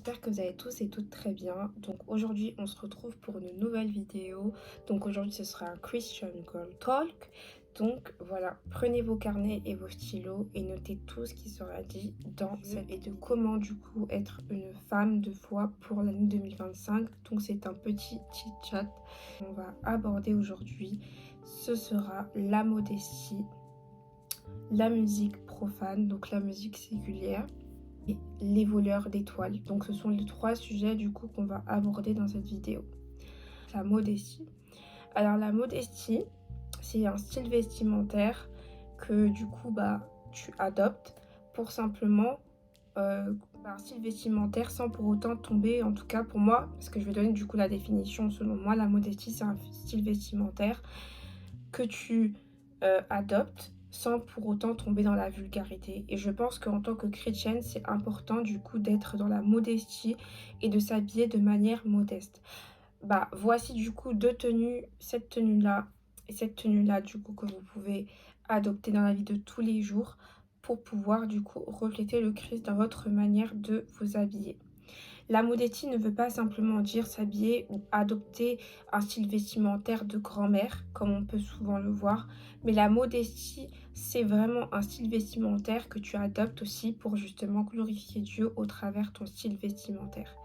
j'espère que vous allez tous et toutes très bien. Donc aujourd'hui, on se retrouve pour une nouvelle vidéo. Donc aujourd'hui, ce sera un Christian Girl Talk. Donc voilà, prenez vos carnets et vos stylos et notez tout ce qui sera dit dans cette et de comment du coup être une femme de foi pour l'année 2025. Donc c'est un petit chit-chat qu'on va aborder aujourd'hui. Ce sera la modestie, la musique profane, donc la musique séculière, et les voleurs d'étoiles. Donc ce sont les trois sujets du coup qu'on va aborder dans cette vidéo. La modestie. Alors la modestie, c'est un style vestimentaire que du coup tu adoptes pour simplement un style vestimentaire sans pour autant tomber, en tout cas pour moi, parce que je vais donner du coup la définition selon moi. La modestie, c'est un style vestimentaire que tu adoptes sans pour autant tomber dans la vulgarité. Et je pense qu'en tant que chrétienne, c'est important du coup d'être dans la modestie et de s'habiller de manière modeste. Voici du coup deux tenues, cette tenue-là et cette tenue-là du coup que vous pouvez adopter dans la vie de tous les jours pour pouvoir du coup refléter le Christ dans votre manière de vous habiller. La modestie ne veut pas simplement dire s'habiller ou adopter un style vestimentaire de grand-mère, comme on peut souvent le voir, mais la modestie, c'est vraiment un style vestimentaire que tu adoptes aussi pour justement glorifier Dieu au travers ton style vestimentaire.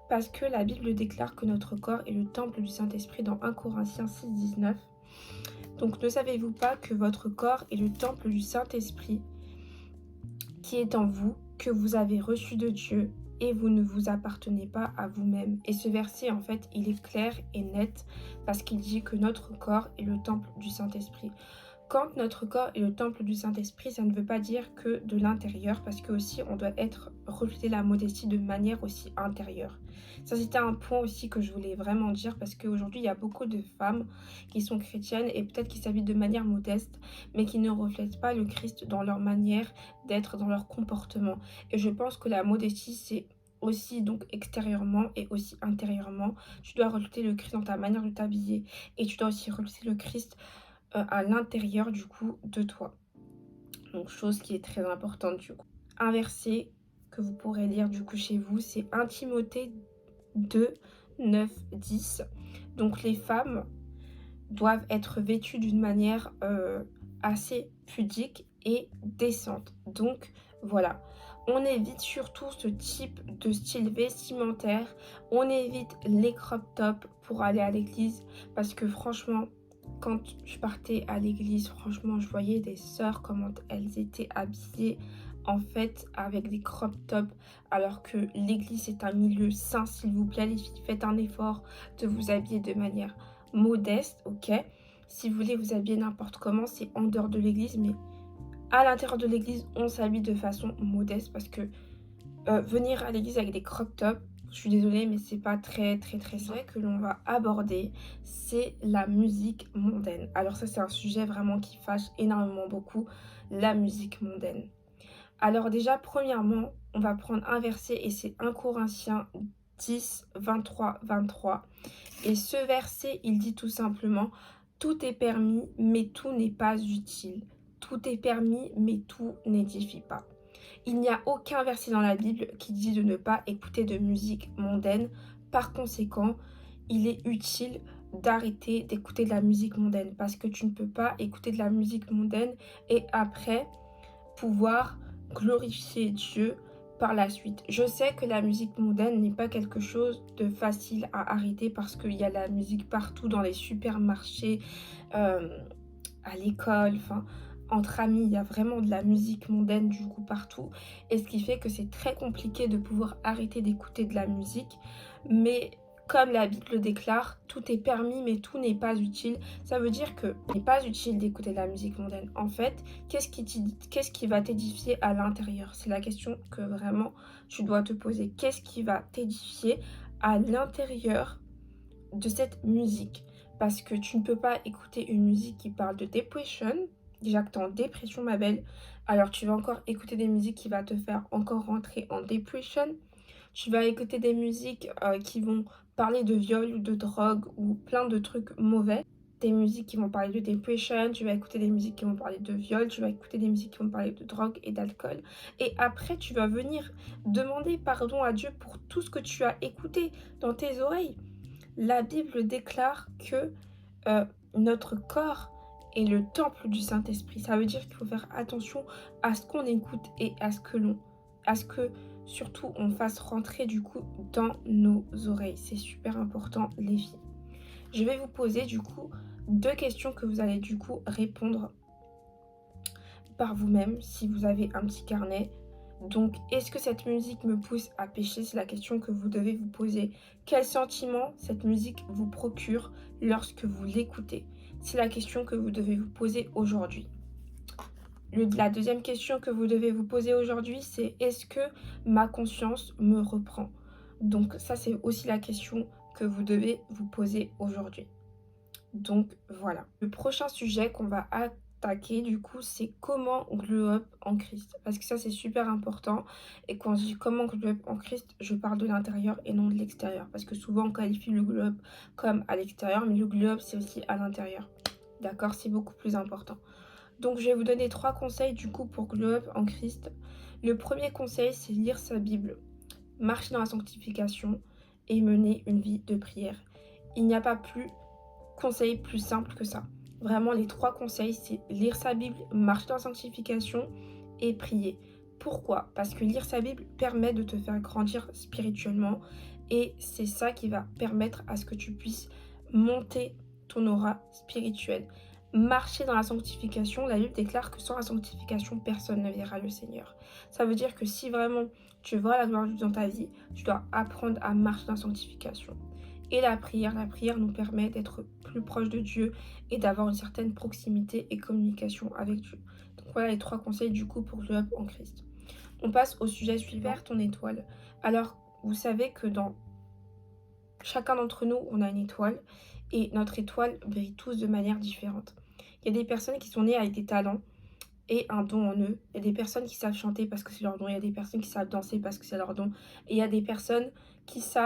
Parce que la Bible déclare que notre corps est le temple du Saint-Esprit dans 1 Corinthiens 6,19. Donc ne savez-vous pas que votre corps est le temple du Saint-Esprit qui est en vous, que vous avez reçu de Dieu, et vous ne vous appartenez pas à vous-même. Et ce verset, en fait, il est clair et net parce qu'il dit que notre corps est le temple du Saint-Esprit. Quand notre corps est le temple du Saint-Esprit, ça ne veut pas dire que de l'intérieur, parce que aussi on doit refléter la modestie de manière aussi intérieure. Ça, c'était un point aussi que je voulais vraiment dire, parce qu'aujourd'hui, il y a beaucoup de femmes qui sont chrétiennes et peut-être qui s'habillent de manière modeste, mais qui ne reflètent pas le Christ dans leur manière d'être, dans leur comportement. Et je pense que la modestie, c'est aussi donc extérieurement et aussi intérieurement. Tu dois refléter le Christ dans ta manière de t'habiller et tu dois aussi refléter le Christ à l'intérieur du coup de toi. Donc chose qui est très importante du coup. Un verset que vous pourrez lire du coup chez vous, c'est 1 Timothée 2, 9, 10. Donc les femmes doivent être vêtues d'une manière assez pudique et décente. Donc voilà, on évite surtout ce type de style vestimentaire. On évite les crop tops pour aller à l'église parce que franchement, quand je partais à l'église, franchement, je voyais des sœurs comment elles étaient habillées en fait avec des crop tops, alors que l'église est un milieu saint, s'il vous plaît, les filles, faites un effort de vous habiller de manière modeste, ok. Si vous voulez vous habiller n'importe comment, c'est en dehors de l'église, mais à l'intérieur de l'église, on s'habille de façon modeste parce que venir à l'église avec des crop tops, je suis désolée, mais c'est pas très vrai que l'on va aborder, c'est la musique mondaine. Alors ça, c'est un sujet vraiment qui fâche énormément beaucoup, la musique mondaine. Alors déjà, premièrement, on va prendre un verset et c'est 1 Corinthiens 10, 23, 23. Et ce verset, il dit tout simplement, tout est permis, mais tout n'est pas utile. Tout est permis, mais tout n'édifie pas. Il n'y a aucun verset dans la Bible qui dit de ne pas écouter de musique mondaine. Par conséquent, il est utile d'arrêter d'écouter de la musique mondaine parce que tu ne peux pas écouter de la musique mondaine et après pouvoir glorifier Dieu par la suite. Je sais que la musique mondaine n'est pas quelque chose de facile à arrêter parce qu'il y a la musique partout dans les supermarchés, à l'école, enfin entre amis, il y a vraiment de la musique mondaine du coup partout. Et ce qui fait que c'est très compliqué de pouvoir arrêter d'écouter de la musique. Mais comme la Bible le déclare, tout est permis mais tout n'est pas utile. Ça veut dire que ce n'est pas utile d'écouter de la musique mondaine. En fait, qu'est-ce qui va t'édifier à l'intérieur? C'est la question que vraiment tu dois te poser. Qu'est-ce qui va t'édifier à l'intérieur de cette musique? Parce que tu ne peux pas écouter une musique qui parle de depression. Déjà que tu es en dépression, ma belle, alors tu vas encore écouter des musiques qui vont te faire encore rentrer en dépression. Tu vas écouter des musiques qui vont parler de viol ou de drogue ou plein de trucs mauvais. des musiques qui vont parler de dépression, tu vas écouter des musiques qui vont parler de viol, tu vas écouter des musiques qui vont parler de drogue et d'alcool. Et après, tu vas venir demander pardon à Dieu pour tout ce que tu as écouté dans tes oreilles. La Bible déclare que notre corps est le temple du Saint-Esprit. Ça veut dire qu'il faut faire attention à ce qu'on écoute et à ce que surtout on fasse rentrer du coup dans nos oreilles. C'est super important, les filles. Je vais vous poser du coup 2 questions que vous allez du coup répondre par vous-même si vous avez un petit carnet. Donc, est-ce que cette musique me pousse à pécher? C'est la question que vous devez vous poser. Quel sentiment cette musique vous procure lorsque vous l'écoutez? C'est la question que vous devez vous poser aujourd'hui. La deuxième question que vous devez vous poser aujourd'hui, c'est est-ce que ma conscience me reprend? Donc ça, c'est aussi la question que vous devez vous poser aujourd'hui. Donc voilà. Le prochain sujet qu'on va attaquer du coup, c'est comment glow up en Christ. Parce que ça, c'est super important. Et quand je dis comment glow up en Christ, je parle de l'intérieur et non de l'extérieur. Parce que souvent, on qualifie le glow up comme à l'extérieur, mais le glow up, c'est aussi à l'intérieur. D'accord? C'est beaucoup plus important. Donc, je vais vous donner 3 conseils du coup pour glow up en Christ. Le premier conseil, c'est lire sa Bible, marcher dans la sanctification et mener une vie de prière. Il n'y a pas conseil plus simple que ça. Vraiment, les 3 conseils, c'est lire sa Bible, marcher dans la sanctification et prier. Pourquoi? Parce que lire sa Bible permet de te faire grandir spirituellement et c'est ça qui va permettre à ce que tu puisses monter ton aura spirituelle. Marcher dans la sanctification, la Bible déclare que sans la sanctification, personne ne verra le Seigneur. Ça veut dire que si vraiment tu veux la gloire de Dieu dans ta vie, tu dois apprendre à marcher dans la sanctification. Et la prière nous permet d'être plus proche de Dieu et d'avoir une certaine proximité et communication avec Dieu. Donc voilà les 3 conseils du coup pour glow up en Christ. On passe au sujet suivant, ton étoile. Alors, vous savez que dans chacun d'entre nous, on a une étoile et notre étoile brille tous de manière différente. Il y a des personnes qui sont nées avec des talents et un don en eux. Il y a des personnes qui savent chanter parce que c'est leur don. Il y a des personnes qui savent danser parce que c'est leur don. Et il y a des personnes qui savent